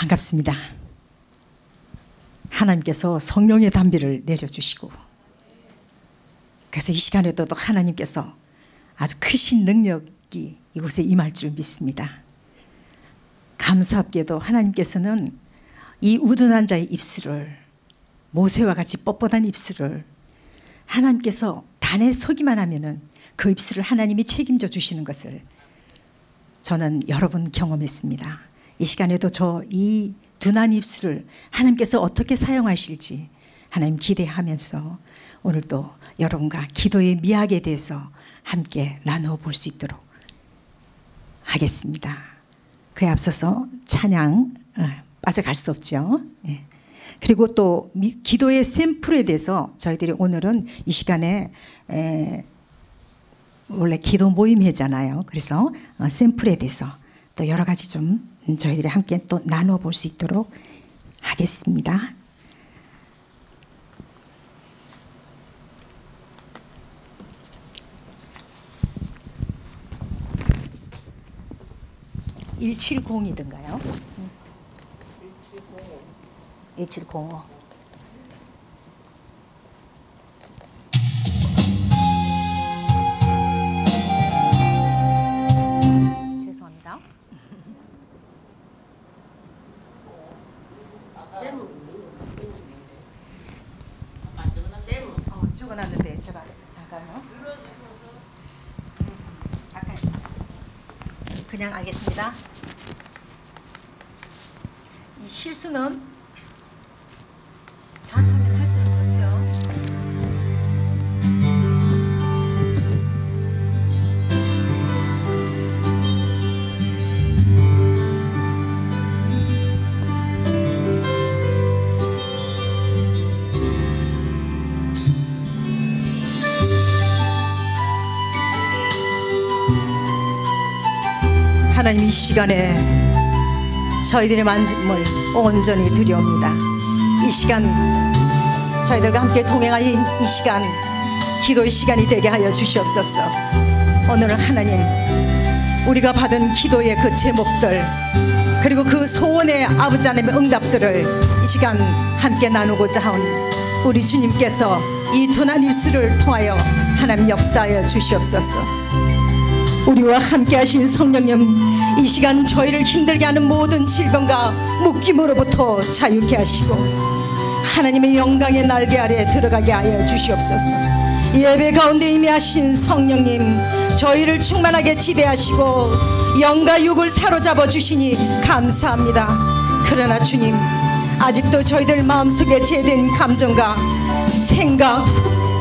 반갑습니다. 하나님께서 성령의 담비를 내려주시고, 그래서 이 시간에도 또 하나님께서 아주 크신 능력이 이곳에 임할 줄 믿습니다. 감사하게도 하나님께서는 이 우둔한 자의 입술을, 모세와 같이 뻣뻣한 입술을 하나님께서 단에 서기만 하면은 그 입술을 하나님이 책임져 주시는 것을 저는 여러 번 경험했습니다. 이 시간에도 저 이 둔한 입술을 하나님께서 어떻게 사용하실지 하나님 기대하면서 오늘도 여러분과 기도의 미학에 대해서 함께 나누어 볼 수 있도록 하겠습니다. 그에 앞서서 찬양 빠져갈 수 없죠. 그리고 또 기도의 샘플에 대해서 저희들이 오늘은 이 시간에 원래 기도 모임이잖아요. 그래서 샘플에 대해서 또 여러 가지 좀 저희들이 함께 또 나누어 볼 수 있도록 하겠습니다. (1705)이던가요? 1705. 죄송합니다. 적어놨는데 제가 잠깐요. 잠깐 그냥 알겠습니다. 이 실수는 자주 하면 할수록 좋죠. 하나님, 이 시간에 저희들의 만짐을 온전히 드려옵니다. 이 시간 저희들과 함께 동행하인 이 시간, 기도의 시간이 되게 하여 주시옵소서. 오늘은 하나님, 우리가 받은 기도의 그 제목들, 그리고 그 소원의 아버지 하나님의 응답들을 이 시간 함께 나누고자 하온 우리 주님께서 이 둔한 입술을 통하여 하나님 역사하여 주시옵소서. 우리와 함께 하신 성령님, 이 시간 저희를 힘들게 하는 모든 질병과 묶임으로부터 자유케 하시고 하나님의 영광의 날개 아래 들어가게 하여 주시옵소서. 예배 가운데 임하신 성령님, 저희를 충만하게 지배하시고 영과 육을 사로잡아 주시니 감사합니다. 그러나 주님, 아직도 저희들 마음속에 죄된 감정과 생각,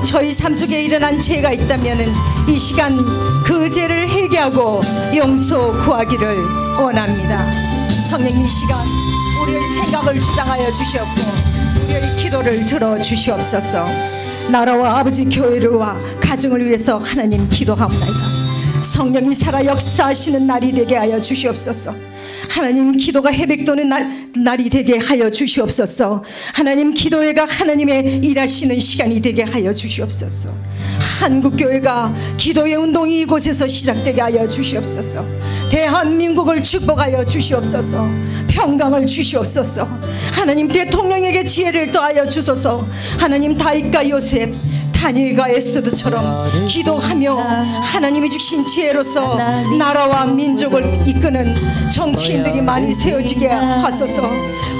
저희 삶 속에 일어난 죄가 있다면 이 시간 그 죄를 회개하고 용서 구하기를 원합니다. 성령, 이 시간 우리의 생각을 주장하여 주시옵고 우리의 기도를 들어주시옵소서. 나라와 아버지 교회와 가정을 위해서 하나님 기도하옵나이다. 성령이 살아 역사하시는 날이 되게 하여 주시옵소서. 하나님, 기도가 회백되는 날이 되게 하여 주시옵소서. 하나님, 기도회가 하나님의 일하시는 시간이 되게 하여 주시옵소서. 한국교회가 기도의 운동이 이곳에서 시작되게 하여 주시옵소서. 대한민국을 축복하여 주시옵소서. 평강을 주시옵소서. 하나님, 대통령에게 지혜를 더하여 주소서. 하나님, 다윗과 요셉, 다니엘과 에스더처럼 기도하며 하나님이 주신 지혜로서 나라와 민족을 이끄는 정치인들이 많이 세워지게 하소서.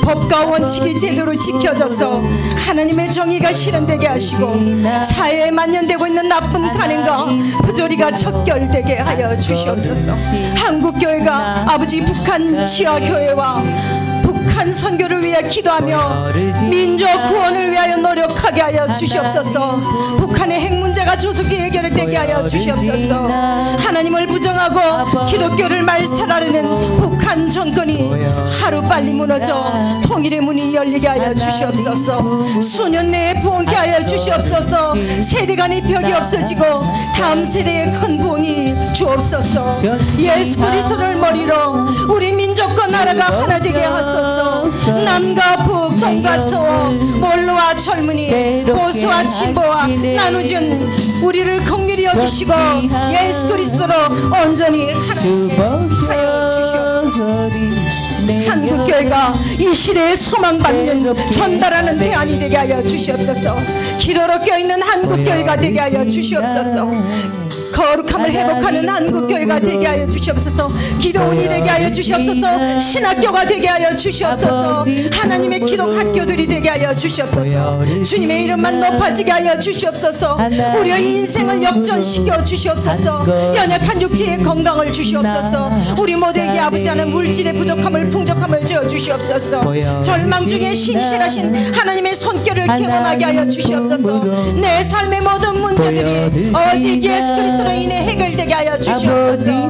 법과 원칙이 제대로 지켜져서 하나님의 정의가 실현되게 하시고 사회에 만연되고 있는 나쁜 간행과 부조리가 척결되게 하여 주시옵소서. 한국교회가 아버지 북한 지하교회와 북한 선교를 위해 기도하며 민족 구원을 위하여 노력하게 하여 주시옵소서. 북한의 핵 문제가 조속히 해결되게 하여 주시옵소서. 하나님을 부정하고 기독교를 말살하려는 북한 정권이 하루빨리 무너져 통일의 문이 열리게 하여 주시옵소서. 수년 내에 부흥케 하여 주시옵소서. 세대 간의 벽이 없어지고 다음 세대의 큰 부흥이 주옵소서. 예수 그리스도를 머리로 우리 민족과 나라가 하나 되게 하소서. 남과 북, 동과 서워, 몰로와 젊은이, 보수와 진보와 나누진 우리를 긍휼히 여기시고 예수 그리스도로 온전히 하나님께 하여 주시옵소서. 한국교회가 이 시대에 소망받는 전달하는 대안이 되게 하여 주시옵소서. 기도로 껴있는 한국교회가 되게 하여 주시옵소서. 거룩함을 회복하는 한국교회가 되게 하여 주시옵소서. 기도원이 되게 하여 주시옵소서. 신학교가 되게 하여 주시옵소서. 하나님의 기독 학교들이 되게 하여 주시옵소서. 주님의 이름만 높아지게 하여 주시옵소서. 우리의 인생을 역전시켜 주시옵소서. 연약한 육체의 건강을 주시옵소서. 우리 모두에게 아버지 하나님 물질의 부족함을 풍족함을 주어 주시옵소서. 절망 중에 신실하신 하나님의 손길을 경험하게 하여 주시옵소서. 내 삶의 모든 문제들이 오직 예수 그리스도로 인해 해결되게 하여 주시옵소서.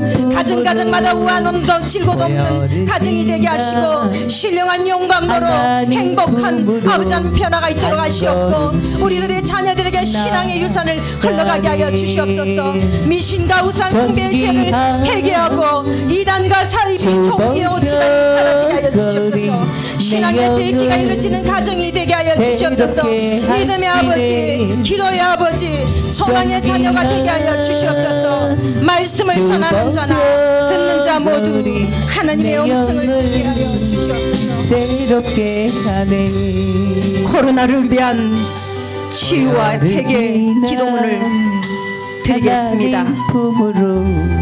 가정마다 우한 넘치고도 없는 가정이 되게 하시고 신령한 영광으로 행복한 아버지 하나님 변화가 있도록 하시옵고 우리들의 자녀들에게 신앙의 유산을 흘러가게 하여 주시옵소서. 미신과 우상 숭배의 죄를 회개하고 이단과 사이비 종기의 오치단이 사라지게 하여 주시옵소서. 신앙의 대기가 이루어지는 가정이 되게 하여 주시옵소서. 믿음의 아버지, 기도의 아버지, 소망의 자녀가 되게 하여 주시옵소서. 말씀을 전하는 자나 듣는 자 모두 하나님의 영성을 듣게 하여 주시옵소서. 코로나를 위한 치유와 회개 기도문을 드리겠습니다.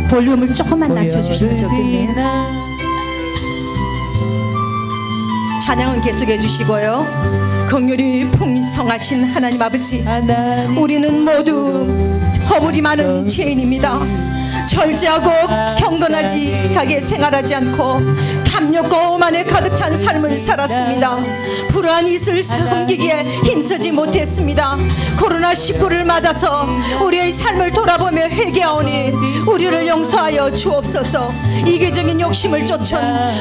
볼륨을 조금만 낮춰주시면 좋겠네요. 찬양은 계속해 주시고요. 긍휼이 풍성하신 하나님 아버지, 우리는 모두 허물이 많은 죄인입니다. 절제하고 경건하게 생활하지 않고 탐욕과 오만에 가득 찬 삶을 살았습니다. 불우한 이슬 숨기기에 힘쓰지 못했습니다. 코로나19를 맞아서 우리의 삶을 돌아보며 회개하오니 우리를 용서하여 주옵소서. 이기적인 욕심을 쫓은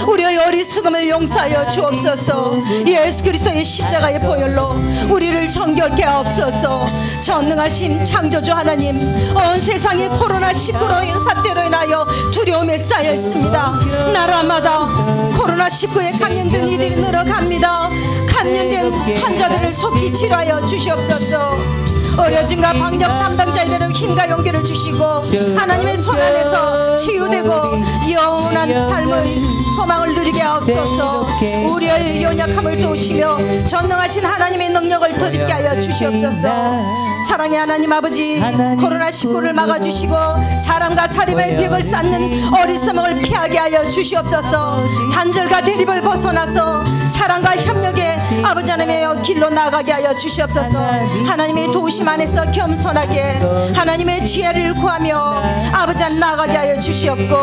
우리의 어리석음을 용서하여 주옵소서. 예수 그리스도의 십자가의 보혈로 우리를 정결케 하옵소서. 전능하신 창조주 하나님, 온 세상이 코로나19로 사태로 인하여 두려움에 쌓여 있습니다. 나라마다 코로나19에 감염된 이들이 늘어갑니다. 감염된 환자들을 속히 치료하여 주시옵소서. 의료진과 방역 담당자들은 힘과 용기를 주시고 하나님의 손 안에서 치유되고 영원한 삶의 소망을 누리게 하옵소서. 우리의 연약함을 도우시며 전능하신 하나님의 능력을 덧입게 하여 주시옵소서. 사랑의 하나님 아버지, 코로나19를 막아주시고 사람과 사림의 벽을 쌓는 어리석음을 피하게 하여 주시옵소서. 단절과 대립을 벗어나서 사랑과 협력의 아버지 하나님의 길로 나아가게 하여 주시옵소서. 하나님의 도우심 안에서 겸손하게 하나님의 지혜를 구하며 아버지 하나님 나아가게 하여 주시옵고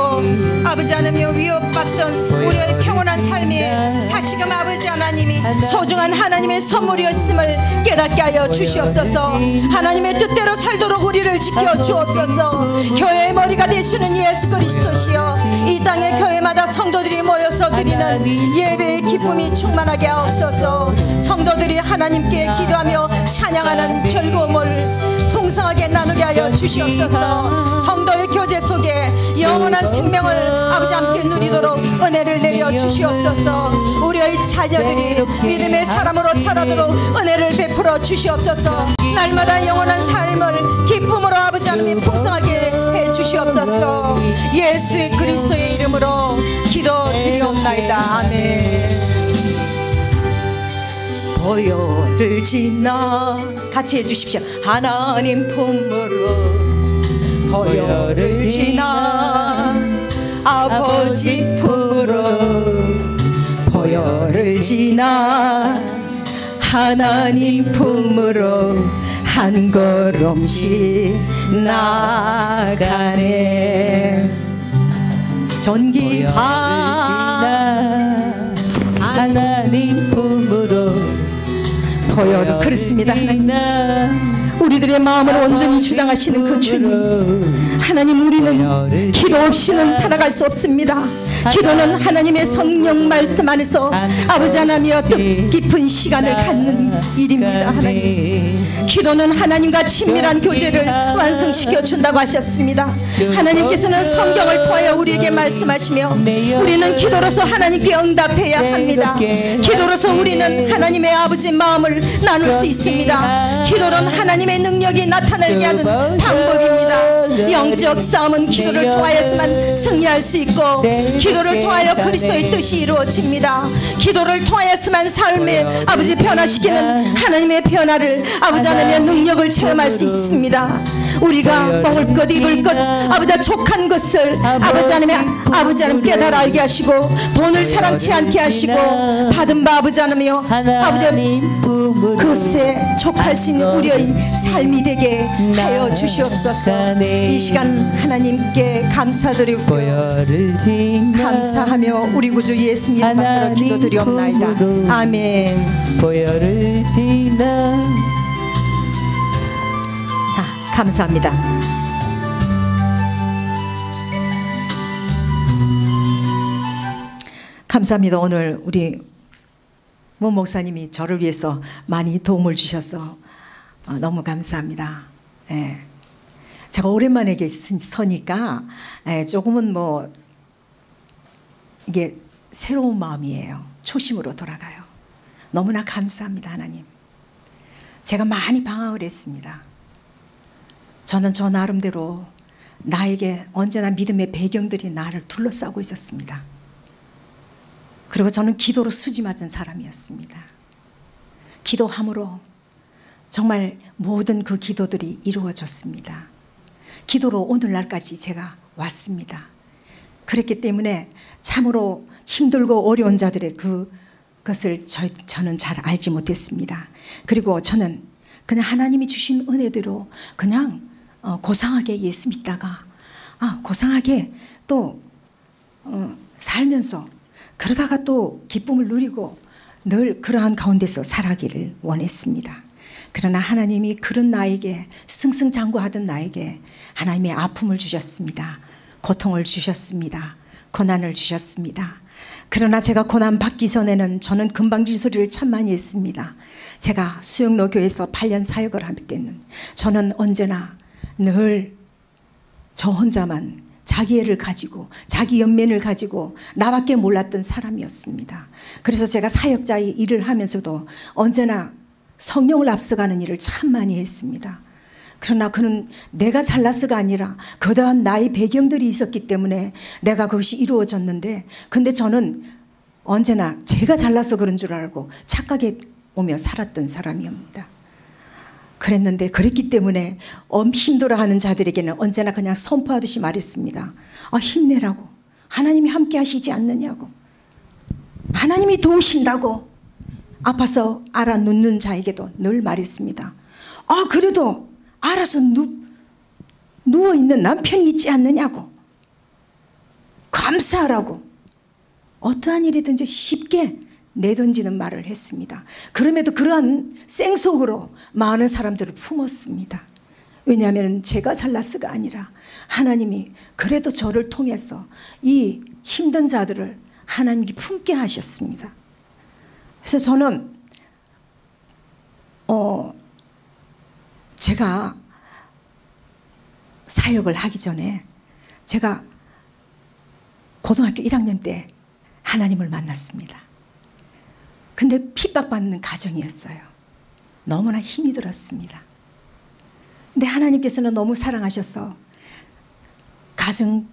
아버지 하나님 위협받던 우리의 평온한 삶이 다시금 아버지 하나님이 소중한 하나님의 선물이었음을 깨닫게 하여 주시옵소서. 하나님의 뜻대로 살도록 우리를 지켜 주옵소서. 교회의 머리가 되시는 예수 그리스도시여, 이 땅의 교회마다 성도들이 모여서 드리는 예배의 기쁨이 충만하게 하옵소서. 성도들이 하나님께 기도하며 찬양하는 즐거움을 풍성하게 나누게 하여 주시옵소서. 성도의 교제 속에 영원한 생명을 아버지 함께 누리도록 은혜를 내려 주시옵소서. 우리의 자녀들이 믿음의 사람으로 자라도록 은혜를 베풀어 주시옵소서. 날마다 영원한 삶을 기쁨으로 아버지 하나님 풍성하게 해 주시옵소서. 예수의 그리스도의 이름으로 기도드리옵나이다. 아멘. 보혈을 지나 같이 해주십시오. 하나님 품으로 보혈을 지나 아버지 품으로 보혈을 지나 하나님 품으로 한 걸음씩 나가네. 존귀한 하나님 품으로 보혈. 그렇습니다. 하나님, 우리들의 마음을 온전히 주장하시는 그 주님, 하나님, 우리는 기도 없이는 살아갈 수 없습니다. 기도는 하나님의 성령 말씀 안에서 아버지 하나님과 뜻깊은 시간을 갖는 일입니다. 하나님, 기도는 하나님과 친밀한 교제를 완성시켜 준다고 하셨습니다. 하나님께서는 성경을 통하여 우리에게 말씀하시며 우리는 기도로서 하나님께 응답해야 합니다. 기도로서 우리는 하나님의 아버지 마음을 나눌 수 있습니다. 기도는 하나님의 능력이 나타나게 하는 방법입니다. 영적 싸움은 기도를 통하여서만 승리할 수 있고, 기도를 통하여 그리스도의 뜻이 이루어집니다. 기도를 통하여서만 삶의 아버지 변화시키는 하나님의 변화를 아버지 하나님의 능력을 체험할 수 있습니다. 우리가 먹을 것 입을 것 아버지 족한 것을 아버지 하나님 깨달아 알게 하시고, 돈을 사랑치 않게 하시고, 받은 바 아버지 하나님이여 아버지 그것에 족할 수 있는 우리의 삶이 되게 하여 주시옵소서. 이 시간 하나님께 감사드리고 감사하며 우리 구주 예수 이름으로 기도드리옵나이다. 아멘. 자, 감사합니다. 감사합니다. 오늘 우리 모 목사님이 저를 위해서 많이 도움을 주셔서 너무 감사합니다. 예. 제가 오랜만에 서니까 조금은 뭐 이게 새로운 마음이에요. 초심으로 돌아가요. 너무나 감사합니다. 하나님, 제가 많이 방황을 했습니다. 저는 저 나름대로 나에게 언제나 믿음의 배경들이 나를 둘러싸고 있었습니다. 그리고 저는 기도로 수지 맞은 사람이었습니다. 기도함으로 정말 모든 그 기도들이 이루어졌습니다. 기도로 오늘날까지 제가 왔습니다. 그렇기 때문에 참으로 힘들고 어려운 자들의 그것을 저는 잘 알지 못했습니다. 그리고 저는 그냥 하나님이 주신 은혜대로 그냥 고상하게 예수 믿다가 고상하게 또 살면서 그러다가 또 기쁨을 누리고 늘 그러한 가운데서 살아가기를 원했습니다. 그러나 하나님이 그런 나에게 승승장구하던 나에게 하나님의 아픔을 주셨습니다. 고통을 주셨습니다. 고난을 주셨습니다. 그러나 제가 고난 받기 전에는 저는 금방질 소리를 참 많이 했습니다. 제가 수영로교에서 8년 사역을 할 때는 저는 언제나 늘 저 혼자만 자기 애를 가지고 자기 연면을 가지고 나밖에 몰랐던 사람이었습니다. 그래서 제가 사역자의 일을 하면서도 언제나 성령을 앞서가는 일을 참 많이 했습니다. 그러나 그는 내가 잘나서가 아니라 거대한 나의 배경들이 있었기 때문에 내가 그것이 이루어졌는데, 근데 저는 언제나 제가 잘나서 그런 줄 알고 착각해 오며 살았던 사람이옵니다. 그랬는데 그랬기 때문에 힘들어하는 자들에게는 언제나 그냥 선포하듯이 말했습니다. 힘내라고, 하나님이 함께 하시지 않느냐고, 하나님이 도우신다고. 아파서 알아 눕는 자에게도 늘 말했습니다. 그래도 알아서 누워있는 남편이 있지 않느냐고, 감사하라고, 어떠한 일이든지 쉽게 내던지는 말을 했습니다. 그럼에도 그러한 생속으로 많은 사람들을 품었습니다. 왜냐하면 제가 잘나서가 아니라 하나님이 그래도 저를 통해서 이 힘든 자들을 하나님이 품게 하셨습니다. 그래서 저는 제가 사역을 하기 전에 제가 고등학교 1학년 때 하나님을 만났습니다. 근데 핍박받는 가정이었어요. 너무나 힘이 들었습니다. 근데 하나님께서는 너무 사랑하셔서 가정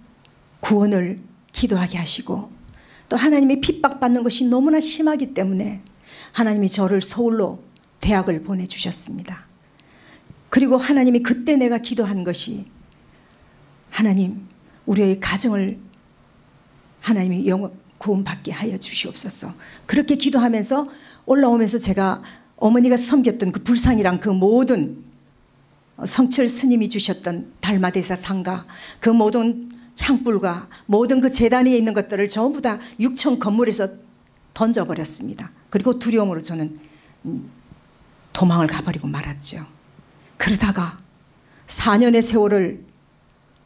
구원을 기도하게 하시고, 또 하나님이 핍박받는 것이 너무나 심하기 때문에 하나님이 저를 서울로 대학을 보내주셨습니다. 그리고 하나님이 그때 내가 기도한 것이, 하나님 우리의 가정을 하나님이 구원받게 하여 주시옵소서. 그렇게 기도하면서 올라오면서 제가 어머니가 섬겼던 그 불상이랑 그 모든 성철 스님이 주셨던 달마대사 상가, 그 모든 향불과 모든 그 재단에 있는 것들을 전부 다 6층 건물에서 던져버렸습니다. 그리고 두려움으로 저는 도망을 가버리고 말았죠. 그러다가 4년의 세월을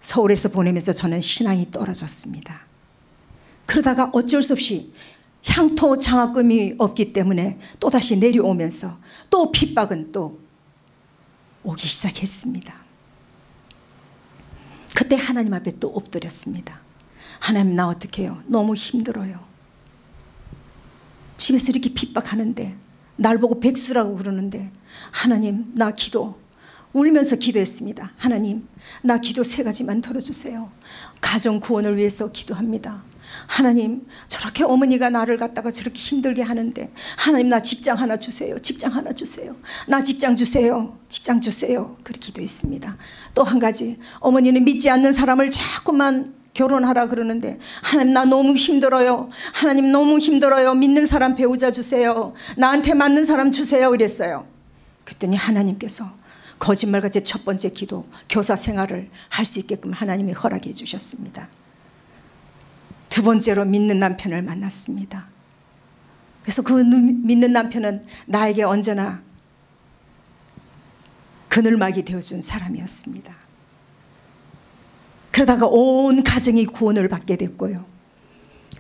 서울에서 보내면서 저는 신앙이 떨어졌습니다. 그러다가 어쩔 수 없이 향토 장학금이 없기 때문에 또다시 내려오면서 또 핍박은 또 오기 시작했습니다. 그때 하나님 앞에 또 엎드렸습니다. 하나님, 나 어떻게 해요? 너무 힘들어요. 집에서 이렇게 핍박하는데, 날 보고 백수라고 그러는데, 하나님 나 기도 울면서 기도했습니다. 하나님, 나 기도 3가지만 들어주세요. 가정 구원을 위해서 기도합니다. 하나님, 저렇게 어머니가 나를 갖다가 저렇게 힘들게 하는데 하나님, 나 직장 하나 주세요. 직장 하나 주세요. 나 직장 주세요. 직장 주세요. 그렇게 기도했습니다. 또 한 가지, 어머니는 믿지 않는 사람을 자꾸만 결혼하라 그러는데 하나님, 나 너무 힘들어요. 하나님, 너무 힘들어요. 믿는 사람 배우자 주세요. 나한테 맞는 사람 주세요. 이랬어요. 그랬더니 하나님께서 거짓말같이 첫 번째 기도, 교사 생활을 할 수 있게끔 하나님이 허락해 주셨습니다. 두 번째로 믿는 남편을 만났습니다. 그래서 그 믿는 남편은 나에게 언제나 그늘막이 되어준 사람이었습니다. 그러다가 온 가정이 구원을 받게 됐고요.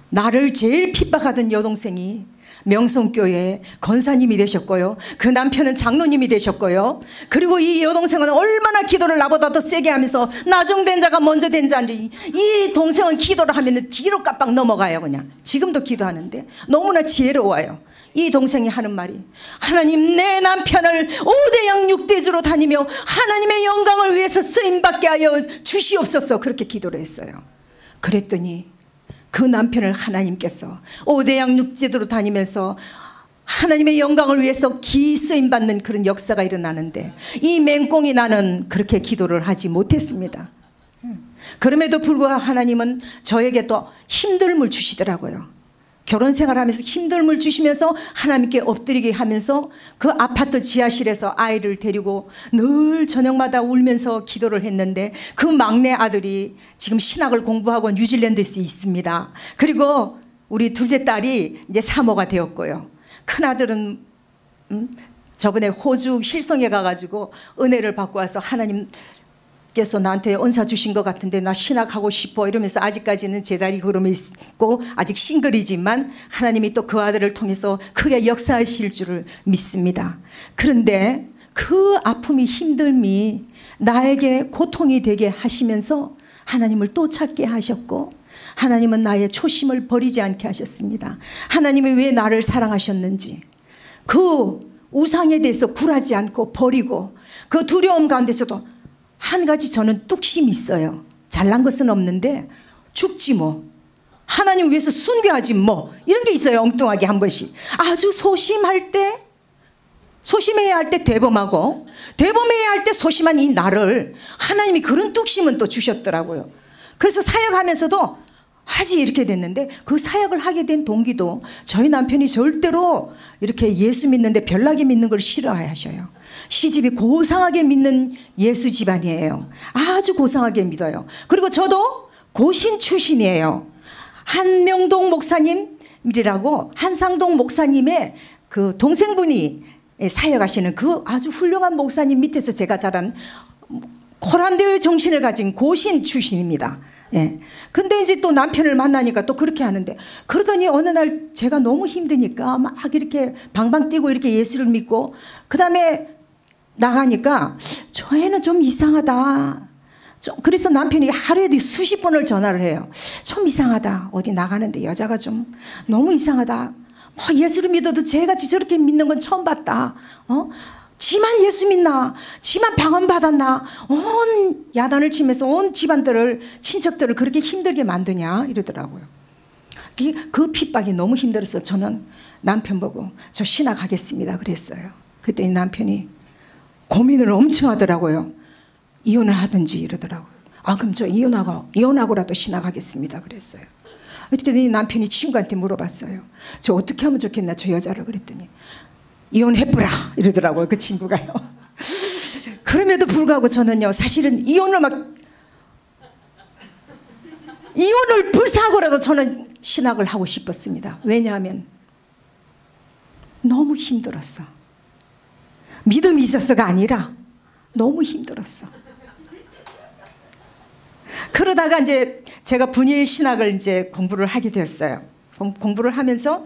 나를 제일 핍박하던 여동생이 명성교회의 권사님이 되셨고요. 그 남편은 장로님이 되셨고요. 그리고 이 여동생은 얼마나 기도를 나보다 더 세게 하면서 나중된 자가 먼저 된 자인지, 이 동생은 기도를 하면 뒤로 깜빡 넘어가요. 그냥 지금도 기도하는데 너무나 지혜로워요. 이 동생이 하는 말이, 하나님, 내 남편을 5대양 6대주로 다니며 하나님의 영광을 위해서 쓰임받게 하여 주시옵소서. 그렇게 기도를 했어요. 그랬더니 그 남편을 하나님께서 5대양 6대주로 다니면서 하나님의 영광을 위해서 기 쓰임받는 그런 역사가 일어나는데, 이 맹꽁이 나는 그렇게 기도를 하지 못했습니다. 그럼에도 불구하고 하나님은 저에게 또 힘듦을 주시더라고요. 결혼 생활하면서 힘듦을 주시면서 하나님께 엎드리게 하면서 그 아파트 지하실에서 아이를 데리고 늘 저녁마다 울면서 기도를 했는데, 그 막내 아들이 지금 신학을 공부하고 뉴질랜드에 있습니다. 그리고 우리 둘째 딸이 이제 사모가 되었고요. 큰 아들은 저번에 호주 힐성에 가가지고 은혜를 받고 와서 하나님께서 나한테 은사 주신 것 같은데 나 신학하고 싶어 이러면서 아직까지는 제자리 걸음에 있고 아직 싱글이지만 하나님이 또 그 아들을 통해서 크게 역사하실 줄을 믿습니다. 그런데 그 아픔이, 힘듦이 나에게 고통이 되게 하시면서 하나님을 또 찾게 하셨고, 하나님은 나의 초심을 버리지 않게 하셨습니다. 하나님이 왜 나를 사랑하셨는지, 그 우상에 대해서 굴하지 않고 버리고, 그 두려움 가운데서도 한 가지 저는 뚝심이 있어요. 잘난 것은 없는데 죽지 뭐, 하나님 위해서 순교하지 뭐, 이런 게 있어요. 엉뚱하게 한 번씩. 아주 소심할 때, 소심해야 할 때 대범하고, 대범해야 할 때 소심한 이 나를 하나님이 그런 뚝심은 또 주셨더라고요. 그래서 사역하면서도 하지 이렇게 됐는데, 그 사역을 하게 된 동기도 저희 남편이 절대로 이렇게 예수 믿는데 별나게 믿는 걸 싫어하셔요. 시집이 고상하게 믿는 예수 집안이에요. 아주 고상하게 믿어요. 그리고 저도 고신 출신이에요. 한명동 목사님이라고 한상동 목사님의 그 동생분이 사역하시는 그 아주 훌륭한 목사님 밑에서 제가 자란 코란대의 정신을 가진 고신 출신입니다. 예. 근데 이제 또 남편을 만나니까 또 그렇게 하는데, 그러더니 어느 날 제가 너무 힘드니까 막 이렇게 방방 뛰고 이렇게 예수를 믿고, 그 다음에 나가니까 저 애는 좀 이상하다. 그래서 남편이 하루에도 수십 번을 전화를 해요. 좀 이상하다. 어디 나가는데 여자가 좀 너무 이상하다. 뭐 예수를 믿어도 쟤같이 저렇게 믿는 건 처음 봤다. 지만 예수 믿나, 지만 방언 받았나, 온 야단을 치면서 온 집안들을, 친척들을 그렇게 힘들게 만드냐 이러더라고요. 그 핍박이 너무 힘들어서 저는 남편 보고 저 신학하겠습니다 그랬어요. 그랬더니 남편이 고민을 엄청 하더라고요. 이혼을 하든지 이러더라고요. 아, 그럼 저 이혼하고라도 신학하겠습니다 그랬어요. 그랬더니 남편이 친구한테 물어봤어요. 저 어떻게 하면 좋겠나 저 여자를. 그랬더니 이혼해보라 이러더라고요. 그 친구가요. 그럼에도 불구하고 저는요, 사실은 이혼을 불사하고라도 저는 신학을 하고 싶었습니다. 왜냐하면 너무 힘들었어. 믿음이 있어서가 아니라 너무 힘들었어. 그러다가 이제 제가 분일 신학을 이제 공부를 하게 되었어요. 공부를 하면서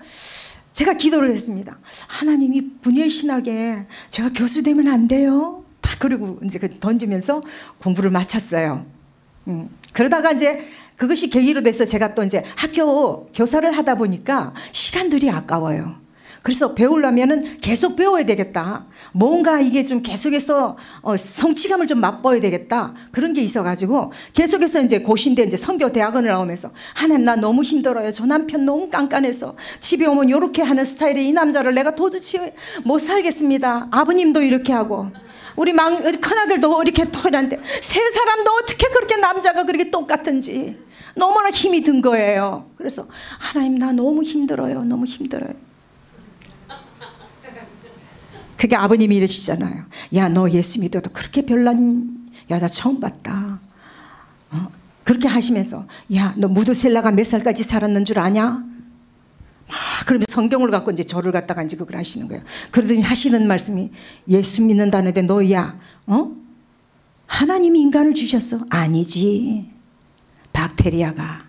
제가 기도를 했습니다. 하나님이 분일 신학에 제가 교수 되면 안 돼요? 다 그러고 이제 던지면서 공부를 마쳤어요. 그러다가 이제 그것이 계기로 돼서 제가 또 이제 학교 교사를 하다 보니까 시간들이 아까워요. 그래서 배우려면은 계속 배워야 되겠다. 뭔가 이게 좀 계속해서 성취감을 좀 맛봐야 되겠다. 그런 게 있어가지고 계속해서 이제 고신대 이제 선교 대학원을 나오면서 하나님 나 너무 힘들어요. 저 남편 너무 깐깐해서 집에 오면 이렇게 하는 스타일의 이 남자를 내가 도대체 못 살겠습니다. 아버님도 이렇게 하고 우리 큰아들도 이렇게 토란데 세 사람도 어떻게 그렇게 남자가 그렇게 똑같은지 너무나 힘이 든 거예요. 그래서 하나님 나 너무 힘들어요. 너무 힘들어요. 그게 아버님이 이러시잖아요. 야, 너 예수 믿어도 그렇게 별난 여자 처음 봤다. 그렇게 하시면서 야, 너 무드셀라가 몇 살까지 살았는 줄 아냐? 그러면 성경을 갖고 이제 저를 갖다가 이제 그걸 하시는 거예요. 그러더니 하시는 말씀이 예수 믿는다는데 너야, 하나님이 인간을 주셨어? 아니지. 박테리아가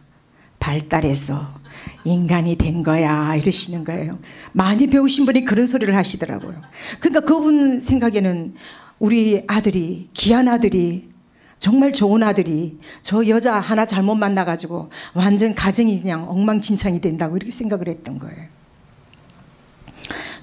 발달해서 인간이 된 거야. 이러시는 거예요. 많이 배우신 분이 그런 소리를 하시더라고요. 그러니까 그분 생각에는 우리 아들이, 귀한 아들이, 정말 좋은 아들이 저 여자 하나 잘못 만나가지고 완전 가정이 그냥 엉망진창이 된다고 이렇게 생각을 했던 거예요.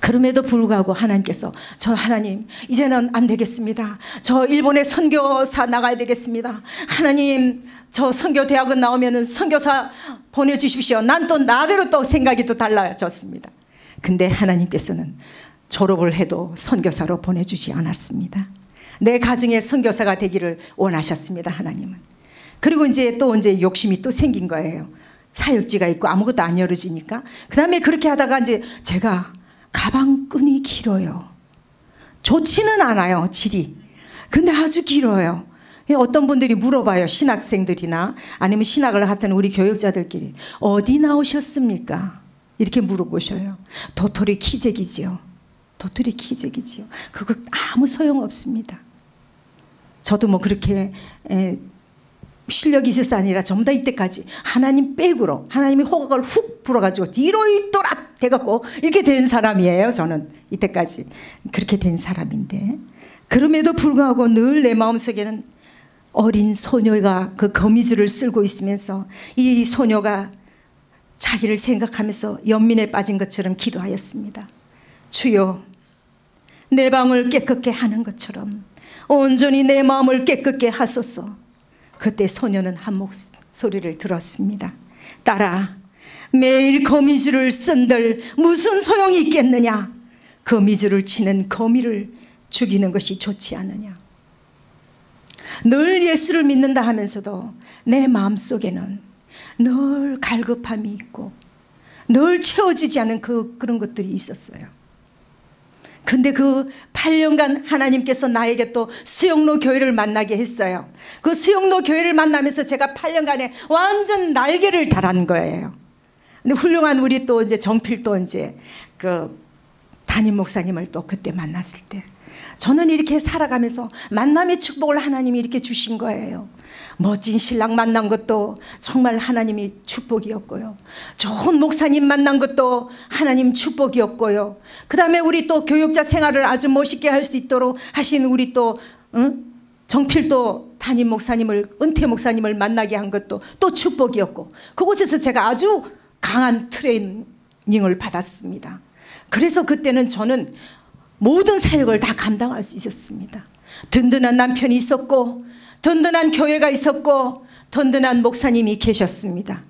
그럼에도 불구하고 하나님께서 저 하나님 이제는 안 되겠습니다. 저 일본에 선교사 나가야 되겠습니다. 하나님 저 선교대학원 나오면은 선교사 보내주십시오. 난 또 나대로 또 생각이 또 달라졌습니다. 근데 하나님께서는 졸업을 해도 선교사로 보내주지 않았습니다. 내 가정에 선교사가 되기를 원하셨습니다. 하나님은. 그리고 이제 또 이제 욕심이 또 생긴 거예요. 사역지가 있고 아무것도 안 열어지니까. 그 다음에 그렇게 하다가 이제 제가 가방끈이 길어요. 좋지는 않아요, 질이. 근데 아주 길어요. 어떤 분들이 물어봐요. 신학생들이나 아니면 신학을 하던 우리 교육자들끼리 어디 나오셨습니까? 이렇게 물어보셔요. 도토리 키재기지요. 도토리 키재기지요. 그거 아무 소용없습니다. 저도 뭐 그렇게 실력이 있어서 아니라 전부 다 이때까지 하나님 백으로 하나님이 호각을 훅 불어가지고 뒤로 있도록 돼갖고 이렇게 된 사람이에요. 저는 이때까지 그렇게 된 사람인데 그럼에도 불구하고 늘 내 마음속에는 어린 소녀가 그 거미줄을 쓸고 있으면서 이 소녀가 자기를 생각하면서 연민에 빠진 것처럼 기도하였습니다. 주여 내 방을 깨끗게 하는 것처럼 온전히 내 마음을 깨끗게 하소서. 그때 소녀는 한 목소리를 들었습니다. 딸아, 매일 거미줄을 쓴들 무슨 소용이 있겠느냐? 거미줄을 치는 거미를 죽이는 것이 좋지 않느냐? 늘 예수를 믿는다 하면서도 내 마음속에는 늘 갈급함이 있고 늘 채워지지 않은 그런 것들이 있었어요. 근데 그 8년간 하나님께서 나에게 또 수영로 교회를 만나게 했어요. 그 수영로 교회를 만나면서 제가 8년간에 완전 날개를 달은 거예요. 근데 훌륭한 우리 또 이제 정필 또 이제 그 담임 목사님을 또 그때 만났을 때 저는 이렇게 살아가면서 만남의 축복을 하나님이 이렇게 주신 거예요. 멋진 신랑 만난 것도 정말 하나님이 축복이었고요. 좋은 목사님 만난 것도 하나님 축복이었고요. 그 다음에 우리 또 교육자 생활을 아주 멋있게 할 수 있도록 하신 우리 또 정필도 담임 목사님을 은퇴 목사님을 만나게 한 것도 또 축복이었고 그곳에서 제가 아주 강한 트레이닝을 받았습니다. 그래서 그때는 저는 모든 사역을 다 감당할 수 있었습니다. 든든한 남편이 있었고 든든한 교회가 있었고 든든한 목사님이 계셨습니다.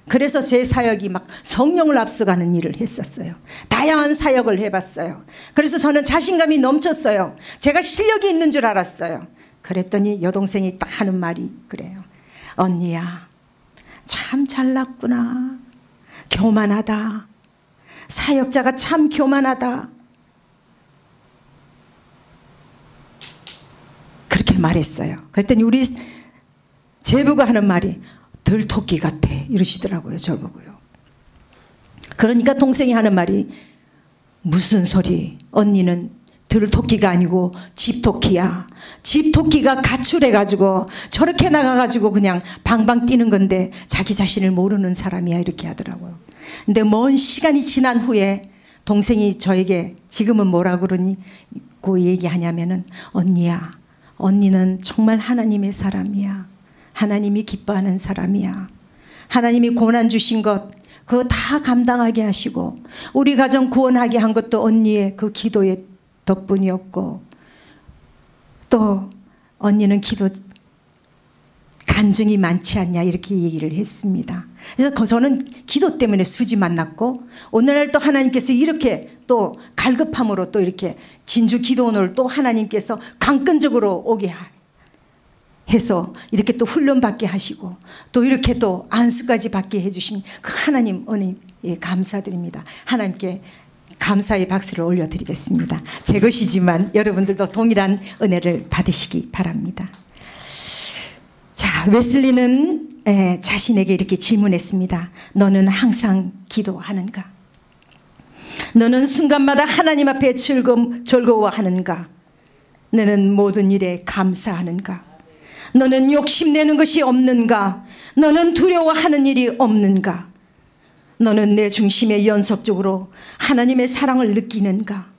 그래서 제 사역이 막 성령을 앞서가는 일을 했었어요. 다양한 사역을 해봤어요. 그래서 저는 자신감이 넘쳤어요. 제가 실력이 있는 줄 알았어요. 그랬더니 여동생이 딱 하는 말이 그래요. 언니야 참 잘났구나. 교만하다. 사역자가 참 교만하다. 그렇게 말했어요. 그랬더니 우리 제부가 하는 말이 들토끼 같아 이러시더라고요. 저보고요. 그러니까 동생이 하는 말이 무슨 소리 언니는 들토끼가 아니고 집토끼야. 집토끼가 가출해가지고 저렇게 나가가지고 그냥 방방 뛰는 건데 자기 자신을 모르는 사람이야 이렇게 하더라고요. 근데 먼 시간이 지난 후에 동생이 저에게 지금은 뭐라 그러고 얘기하냐면은 언니야 언니는 정말 하나님의 사람이야. 하나님이 기뻐하는 사람이야. 하나님이 고난 주신 것 그거 다 감당하게 하시고 우리 가정 구원하게 한 것도 언니의 그 기도의 덕분이었고 또 언니는 기도 간증이 많지 않냐 이렇게 얘기를 했습니다. 그래서 저는 기도 때문에 수지 만났고 오늘날 또 하나님께서 이렇게 또 갈급함으로 또 이렇게 진주 기도원을 또 하나님께서 강권적으로 오게 해서 이렇게 또 훈련받게 하시고 또 이렇게 또 안수까지 받게 해주신 그 하나님 은혜에 감사드립니다. 하나님께 감사의 박수를 올려드리겠습니다. 제 것이지만 여러분들도 동일한 은혜를 받으시기 바랍니다. 자, 웨슬리는 자신에게 이렇게 질문했습니다. 너는 항상 기도하는가? 너는 순간마다 하나님 앞에 즐거워하는가? 너는 모든 일에 감사하는가? 너는 욕심내는 것이 없는가? 너는 두려워하는 일이 없는가? 너는 내 중심에 연속적으로 하나님의 사랑을 느끼는가?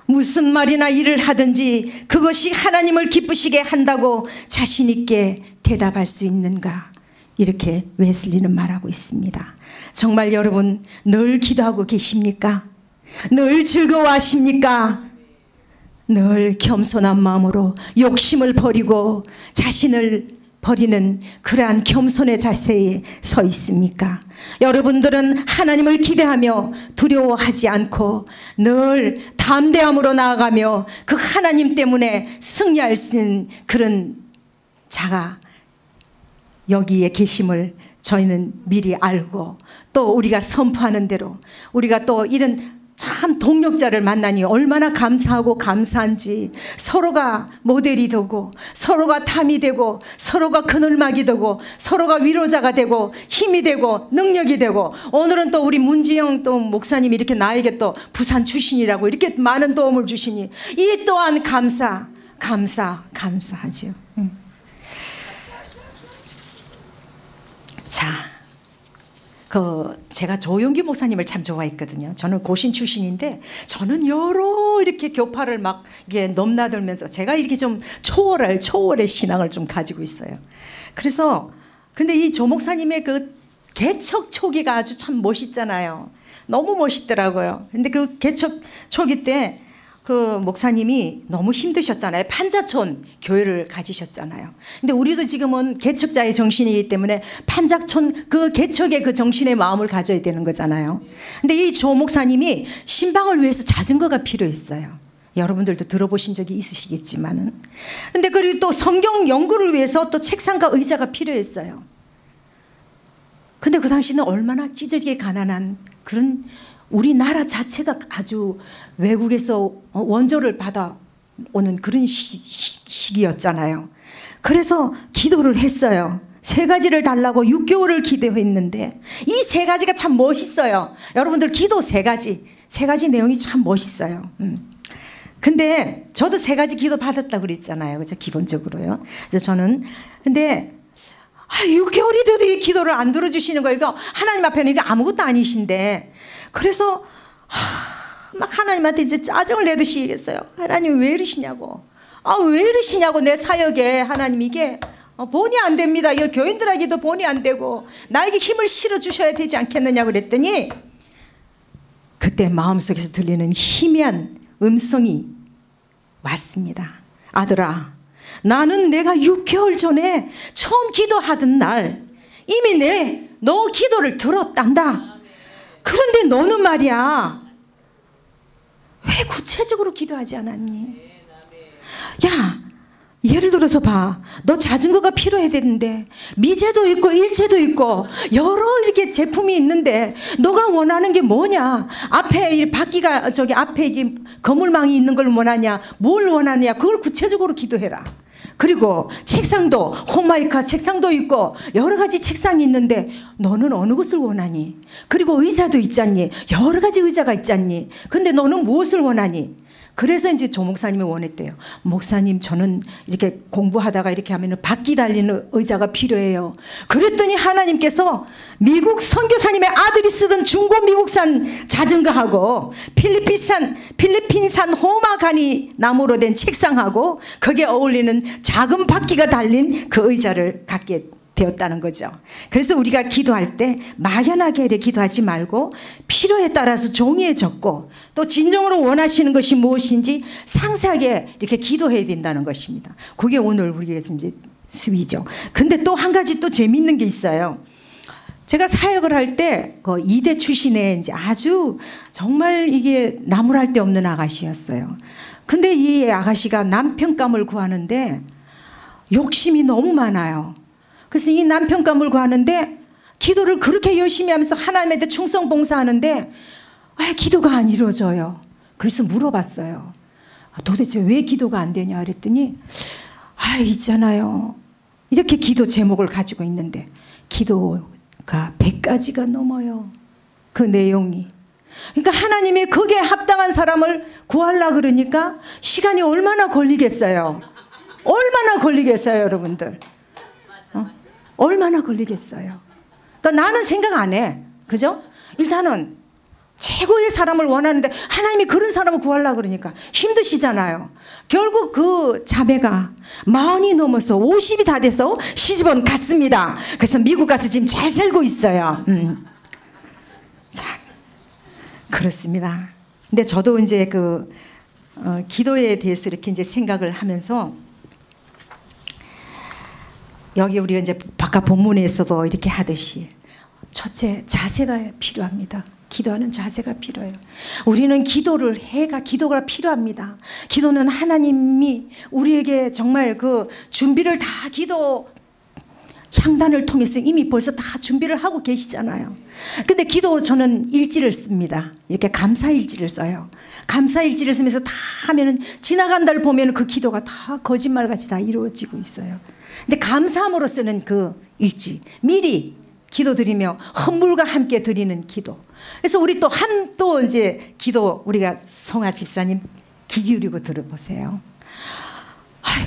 무슨 말이나 일을 하든지 그것이 하나님을 기쁘시게 한다고 자신 있게 대답할 수 있는가? 이렇게 웨슬리는 말하고 있습니다. 정말 여러분 늘 기도하고 계십니까? 늘 즐거워하십니까? 늘 겸손한 마음으로 욕심을 버리고 자신을 버리는 그러한 겸손의 자세에 서 있습니까? 여러분들은 하나님을 기대하며 두려워하지 않고 늘 담대함으로 나아가며 그 하나님 때문에 승리할 수 있는 그런 자가 여기에 계심을 저희는 미리 알고 또 우리가 선포하는 대로 우리가 또 이런 참 동력자를 만나니 얼마나 감사하고 감사한지 서로가 모델이 되고 서로가 탐이 되고 서로가 그늘막이 되고 서로가 위로자가 되고 힘이 되고 능력이 되고 오늘은 또 우리 문지영 또 목사님이 이렇게 나에게 또 부산 출신이라고 이렇게 많은 도움을 주시니 이 또한 감사하죠. 자, 제가 조용기 목사님을 참 좋아했거든요. 저는 고신 출신인데 저는 여러 이렇게 교파를 막 이게 넘나들면서 제가 이렇게 좀 초월의 신앙을 좀 가지고 있어요. 그래서 근데 이 조 목사님의 그 개척 초기가 아주 참 멋있잖아요. 너무 멋있더라고요. 근데 그 개척 초기 때 그 목사님이 너무 힘드셨잖아요. 판자촌 교회를 가지셨잖아요. 근데 우리도 지금은 개척자의 정신이기 때문에 판자촌 그 개척의 그 정신의 마음을 가져야 되는 거잖아요. 근데 이 조 목사님이 신방을 위해서 자전거가 필요했어요. 여러분들도 들어보신 적이 있으시겠지만은. 근데 그리고 또 성경 연구를 위해서 또 책상과 의자가 필요했어요. 근데 그 당시는 얼마나 찢어지게 가난한 그런 우리나라 자체가 아주 외국에서 원조를 받아오는 그런 시기였잖아요. 그래서 기도를 했어요. 3가지를 달라고 6개월을 기도했는데 이 3가지가 참 멋있어요. 여러분들 기도 3가지 내용이 참 멋있어요. 근데 저도 3가지 기도 받았다고 그랬잖아요. 그죠? 기본적으로요. 그래서 저는 근데 6개월이 돼도 이 기도를 안 들어주시는 거예요. 이거 하나님 앞에는 이게 아무것도 아니신데 그래서 막 하나님한테 이제 짜증을 내듯이겠어요. 하나님 왜 이러시냐고. 왜 이러시냐고 내 사역에 하나님 이게 본이 안 됩니다. 이 교인들에게도 본이 안 되고 나에게 힘을 실어주셔야 되지 않겠느냐 그랬더니 그때 마음속에서 들리는 희미한 음성이 왔습니다. 아들아, 나는 내가 6개월 전에 처음 기도하던 날 이미 너 기도를 들었단다. 그런데 너는 말이야 왜 구체적으로 기도하지 않았니? 야, 예를 들어서 봐. 너 자전거가 필요해야 되는데 미제도 있고 일제도 있고 여러 이렇게 제품이 있는데 너가 원하는 게 뭐냐? 앞에 이 바퀴가 저기 앞에 이 거물망이 있는 걸 원하냐? 뭘 원하냐? 그걸 구체적으로 기도해라. 그리고 책상도 호마이카 책상도 있고 여러 가지 책상이 있는데 너는 어느 것을 원하니? 그리고 의자도 있잖니. 여러 가지 의자가 있잖니. 근데 너는 무엇을 원하니? 그래서 이제 조 목사님이 원했대요. 목사님, 저는 이렇게 공부하다가 이렇게 하면 바퀴 달리는 의자가 필요해요. 그랬더니 하나님께서 미국 선교사님의 아들이 쓰던 중고 미국산 자전거하고 필리핀산 호마가니 나무로 된 책상하고 거기에 어울리는 작은 바퀴가 달린 그 의자를 갖게 되었다는 거죠. 그래서 우리가 기도할 때 막연하게 이렇게 기도하지 말고 필요에 따라서 종이에 적고 또 진정으로 원하시는 것이 무엇인지 상세하게 이렇게 기도해야 된다는 것입니다. 그게 오늘 우리의 이제 수비죠. 근데 또 한 가지 또 재미있는 게 있어요. 제가 사역을 할 때 그 이대 출신의 이제 아주 정말 이게 나무랄 데 없는 아가씨였어요. 근데 이 아가씨가 남편감을 구하는데 욕심이 너무 많아요. 그래서 이 남편감을 구하는데 기도를 그렇게 열심히 하면서 하나님한테 충성 봉사하는데 기도가 안 이루어져요. 그래서 물어봤어요. 도대체 왜 기도가 안 되냐 그랬더니 있잖아요. 이렇게 기도 제목을 가지고 있는데 기도가 100가지가 넘어요. 그 내용이. 그러니까 하나님이 거기에 합당한 사람을 구하려고 그러니까 시간이 얼마나 걸리겠어요. 얼마나 걸리겠어요 여러분들. 얼마나 걸리겠어요. 그러니까 나는 생각 안 해. 그죠? 일단은 최고의 사람을 원하는데 하나님이 그런 사람을 구하려고 그러니까 힘드시잖아요. 결국 그 자매가 40이 넘어서 50이 다 돼서 시집은 갔습니다. 그래서 미국 가서 지금 잘 살고 있어요. 자, 그렇습니다. 근데 저도 이제 기도에 대해서 이렇게 이제 생각을 하면서 여기 우리가 이제 바깥 본문에서도 이렇게 하듯이 첫째 자세가 필요합니다. 기도하는 자세가 필요해요. 우리는 기도가 필요합니다. 기도는 하나님이 우리에게 정말 그 준비를 다 기도 향단을 통해서 이미 벌써 다 준비를 하고 계시잖아요. 근데 기도 저는 일지를 씁니다. 이렇게 감사일지를 써요. 감사일지를 쓰면서 다 하면은 지나간 달 보면 그 기도가 다 거짓말같이 다 이루어지고 있어요. 근데 감사함으로 쓰는 그 일지 미리 기도드리며 헌물과 함께 드리는 기도. 그래서 우리 또 이제 기도 우리가 성화 집사님 귀 기울이고 들어보세요.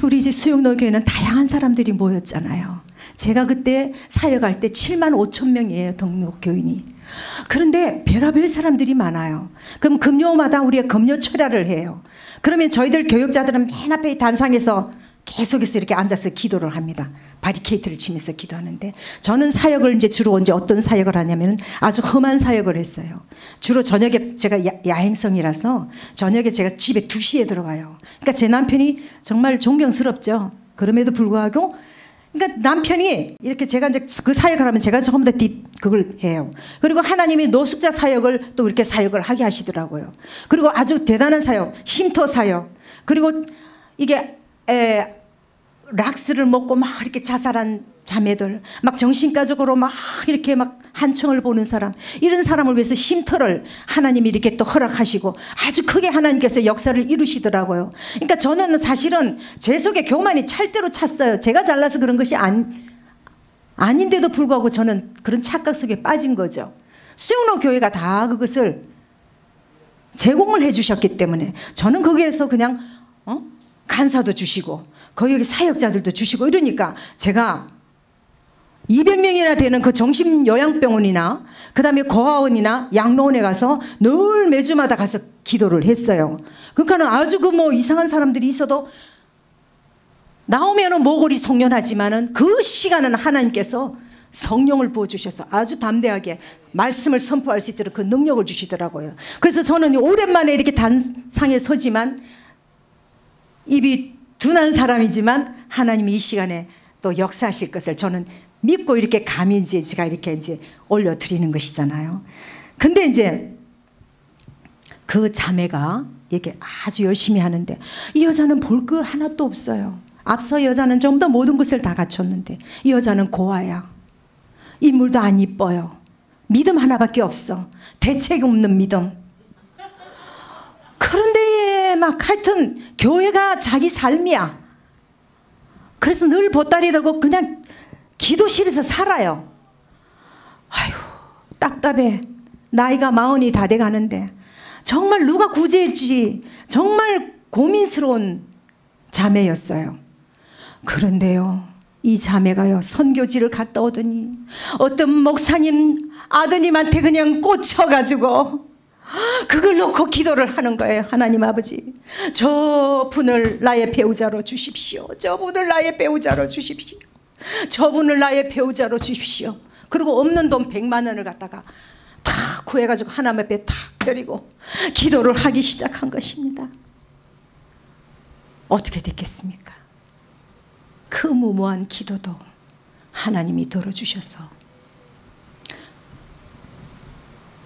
우리 이제 수영로 교회는 다양한 사람들이 모였잖아요. 제가 그때 사역할 때 7만 5천 명이에요 등록 교인이. 그런데 별의별 사람들이 많아요. 그럼 금요마다 우리가 금요 철야를 해요. 그러면 저희들 교역자들은 맨 앞에 단상에서 계속해서 이렇게 앉아서 기도를 합니다. 바리케이트를 치면서 기도하는데 저는 사역을 이제 주로 언제 어떤 사역을 하냐면 아주 험한 사역을 했어요. 주로 저녁에 제가 야행성이라서 저녁에 제가 집에 2시에 들어가요. 그러니까 제 남편이 정말 존경스럽죠. 그럼에도 불구하고 그러니까 남편이 이렇게 제가 이제 그 사역을 하면 제가 조금 더 그걸 해요. 그리고 하나님이 노숙자 사역을 또 이렇게 사역을 하게 하시더라고요. 그리고 아주 대단한 사역, 쉼터 사역. 그리고 이게 락스를 먹고 막 이렇게 자살한 자매들, 막 정신과적으로 막 이렇게 막 한청을 보는 사람, 이런 사람을 위해서 쉼터를 하나님이 이렇게 또 허락하시고 아주 크게 하나님께서 역사를 이루시더라고요. 그러니까 저는 사실은 제 속에 교만이 찰대로 찼어요. 제가 잘나서 그런 것이 아닌데도 불구하고 저는 그런 착각 속에 빠진 거죠. 수영로 교회가 다 그것을 제공을 해주셨기 때문에 저는 거기에서 그냥 간사도 주시고 거기 사역자들도 주시고 이러니까 제가 200명이나 되는 그 정신요양병원이나 그 다음에 고아원이나 양로원에 가서 늘 매주마다 가서 기도를 했어요. 그러니까는 아주 이상한 사람들이 있어도 나오면은 모골이 송연하지만은 그 시간은 하나님께서 성령을 부어주셔서 아주 담대하게 말씀을 선포할 수 있도록 그 능력을 주시더라고요. 그래서 저는 오랜만에 이렇게 단상에 서지만 입이 둔한 사람이지만 하나님이 이 시간에 또 역사하실 것을 저는 믿고 이렇게 감히 이제 제가 이렇게 이제 올려드리는 것이잖아요. 근데 이제 그 자매가 이렇게 아주 열심히 하는데 이 여자는 볼 거 하나도 없어요. 앞서 여자는 좀 더 모든 것을 다 갖췄는데 이 여자는 고아야. 인물도 안 이뻐요. 믿음 하나밖에 없어. 대책 없는 믿음. 그런데 막 하여튼 교회가 자기 삶이야. 그래서 늘 보따리 들고 그냥 기도실에서 살아요. 아휴 답답해. 나이가 40이 다 돼가는데 정말 누가 구제할지 정말 고민스러운 자매였어요. 그런데요 이 자매가요 선교지를 갔다 오더니 어떤 목사님 아드님한테 그냥 꽂혀가지고 그걸 놓고 기도를 하는 거예요. 하나님 아버지 저 분을 나의 배우자로 주십시오. 저 분을 나의 배우자로 주십시오. 저분을 나의 배우자로 주십시오. 그리고 없는 돈 100만 원을 갖다가 다 구해가지고 하나님 앞에 탁 드리고 기도를 하기 시작한 것입니다. 어떻게 됐겠습니까? 그 무모한 기도도 하나님이 들어주셔서,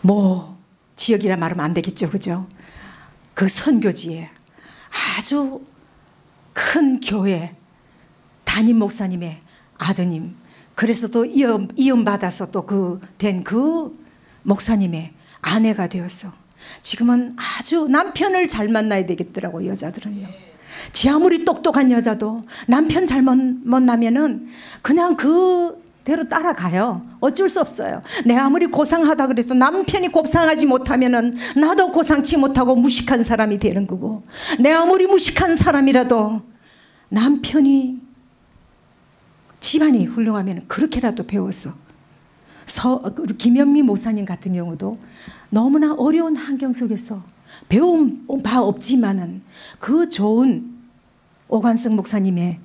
뭐 지역이라 말하면 안 되겠죠, 그죠? 그 선교지에 아주 큰 교회 담임 목사님의 아드님, 그래서 또 이혼받아서 또 된 그 목사님의 아내가 되어서 지금은 아주 남편을 잘 만나야 되겠더라고. 여자들은요, 지 아무리 똑똑한 여자도 남편 잘 만나면은 그냥 그대로 따라가요. 어쩔 수 없어요. 내가 아무리 고상하다 그래도 남편이 고상하지 못하면은 나도 고상치 못하고 무식한 사람이 되는 거고, 내가 아무리 무식한 사람이라도 남편이 집안이 훌륭하면 그렇게라도 배워서. 김현미 목사님 같은 경우도 너무나 어려운 환경 속에서 배운 바 없지만은 그 좋은 오관성 목사님의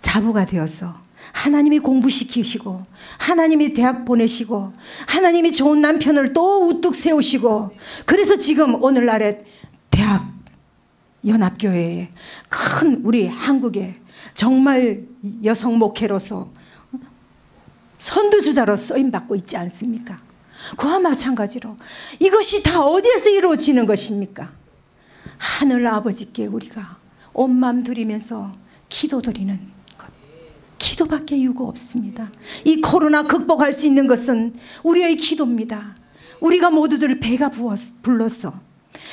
자부가 되어서 하나님이 공부시키시고, 하나님이 대학 보내시고, 하나님이 좋은 남편을 또 우뚝 세우시고, 그래서 지금 오늘날의 대학 연합교회에 큰 우리 한국에 정말 여성 목회로서 선두주자로 쓰임받고 있지 않습니까? 그와 마찬가지로 이것이 다 어디에서 이루어지는 것입니까? 하늘 아버지께 우리가 온 마음 드리면서 기도드리는 것, 기도밖에 유고 없습니다. 이 코로나 극복할 수 있는 것은 우리의 기도입니다. 우리가 모두들 배가 불러서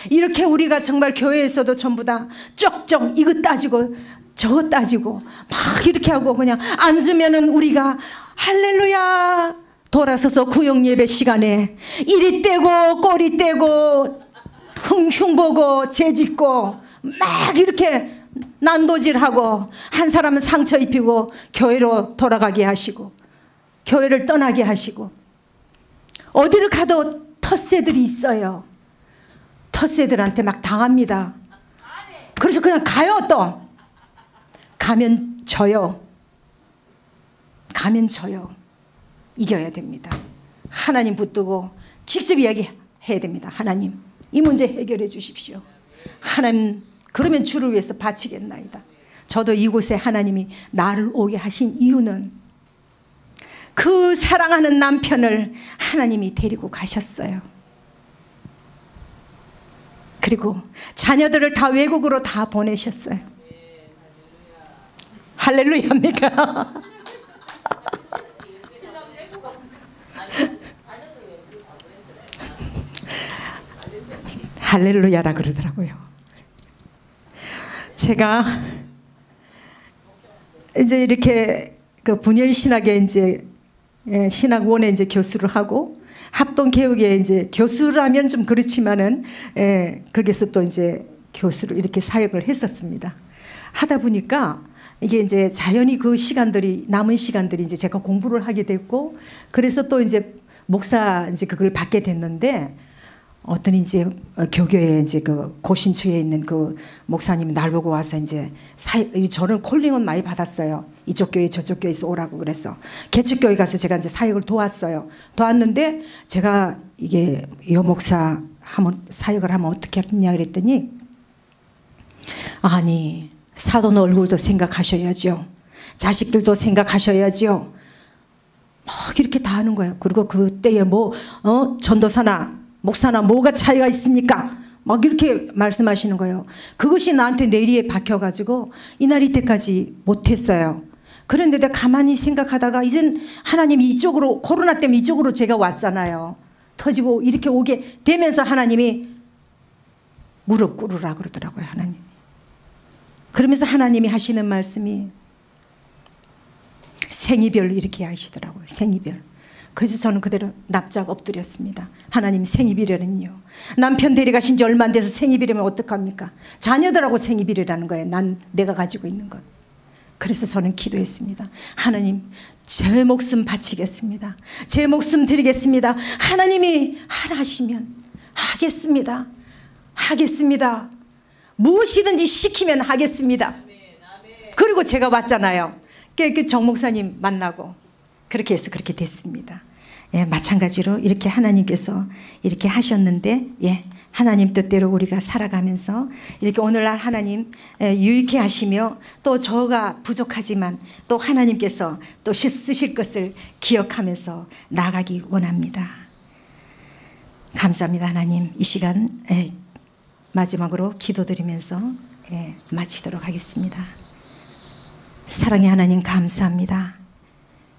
이렇게 우리가 정말 교회에서도 전부 다 쪽쪽 이거 따지고 저거 따지고 막 이렇게 하고 그냥 앉으면은 우리가 할렐루야 돌아서서 구역 예배 시간에 이리 떼고 꼬리 떼고 흉보고 재짓고 막 이렇게 난도질하고, 한 사람은 상처 입히고 교회로 돌아가게 하시고 교회를 떠나게 하시고, 어디를 가도 텃새들이 있어요. 텃새들한테 막 당합니다. 그래서 그냥 가요. 또 가면 져요. 가면 져요. 이겨야 됩니다. 하나님 붙들고 직접 이야기해야 됩니다. 하나님, 이 문제 해결해 주십시오. 하나님, 그러면 주를 위해서 바치겠나이다. 저도 이곳에 하나님이 나를 오게 하신 이유는 그 사랑하는 남편을 하나님이 데리고 가셨어요. 그리고 자녀들을 다 외국으로 다 보내셨어요. 할렐루야입니까? 할렐루야라 그러더라고요. 제가 이제 이렇게 그 분열신학에 이제 신학원에 이제 교수를 하고, 합동개혁에 이제 교수라면 좀 그렇지만은 거기서 또 이제 교수를 이렇게 사역을 했었습니다. 하다 보니까 이게 이제 자연히 그 시간들이, 남은 시간들이 이제 제가 공부를 하게 됐고, 그래서 또 이제 목사 이제 그걸 받게 됐는데, 어떤 이제 교교에 이제 그 고신처에 있는 그 목사님이 날 보고 와서 이제 저는 콜링은 많이 받았어요. 이쪽 교회 저쪽 교회에서 오라고 그래서 개척교회 가서 제가 이제 사역을 도왔어요. 도왔는데 제가 이게 여 목사 사역을 하면 어떻게 하겠냐 그랬더니, 아니 사돈 얼굴도 생각하셔야죠. 자식들도 생각하셔야죠. 막 이렇게 다 하는 거예요. 그리고 그때에 뭐 전도사나 목사나 뭐가 차이가 있습니까? 막 이렇게 말씀하시는 거예요. 그것이 나한테 내리에 박혀가지고 이날 이때까지 못했어요. 그런데 내가 가만히 생각하다가 이젠 하나님이 이쪽으로, 코로나 때문에 이쪽으로 제가 왔잖아요. 터지고 이렇게 오게 되면서 하나님이 무릎 꿇으라 그러더라고요. 하나님. 그러면서 하나님이 하시는 말씀이 생이별 이렇게 하시더라고요. 생이별. 그래서 저는 그대로 납작 엎드렸습니다. 하나님, 생이별은요, 남편 데려가신 지 얼마 안 돼서 생이별이면 어떡합니까? 자녀들하고 생이별이라는 거예요. 내가 가지고 있는 것. 그래서 저는 기도했습니다. 하나님, 제 목숨 바치겠습니다. 제 목숨 드리겠습니다. 하나님이 하라 하시면 하겠습니다. 하겠습니다. 무엇이든지 시키면 하겠습니다. 그리고 제가 왔잖아요. 그 정 목사님 만나고 그렇게 해서 그렇게 됐습니다. 예, 마찬가지로 이렇게 하나님께서 이렇게 하셨는데, 예, 하나님 뜻대로 우리가 살아가면서 이렇게 오늘날 하나님 유익해 하시며, 또 저가 부족하지만 또 하나님께서 또 쓰실 것을 기억하면서 나가기 원합니다. 감사합니다. 하나님, 이 시간 마지막으로 기도드리면서 마치도록 하겠습니다. 사랑의 하나님, 감사합니다.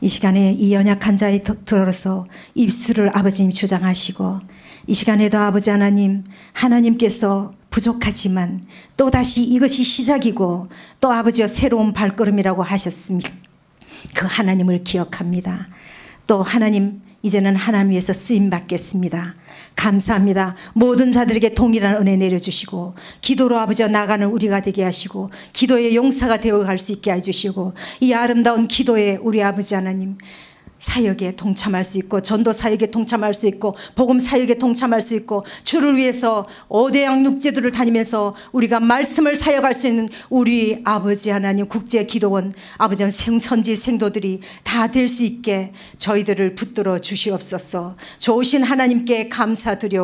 이 시간에 이 연약한 자의 들어서 입술을 아버지님 주장하시고, 이 시간에도 아버지 하나님, 하나님께서 부족하지만 또다시 이것이 시작이고 또 아버지여 새로운 발걸음이라고 하셨습니다. 그 하나님을 기억합니다. 또 하나님, 이제는 하나님 위해서 쓰임 받겠습니다. 감사합니다. 모든 자들에게 동일한 은혜 내려주시고, 기도로 아버지와 나가는 우리가 되게 하시고, 기도의 용사가 되어갈 수 있게 해주시고, 이 아름다운 기도에 우리 아버지 하나님 사역에 동참할 수 있고, 전도 사역에 동참할 수 있고, 복음 사역에 동참할 수 있고, 주를 위해서 5대 양육제도를 다니면서 우리가 말씀을 사역할 수 있는 우리 아버지 하나님 국제기도원 아버지 선지 생도들이 다 될 수 있게 저희들을 붙들어 주시옵소서. 좋으신 하나님께 감사드려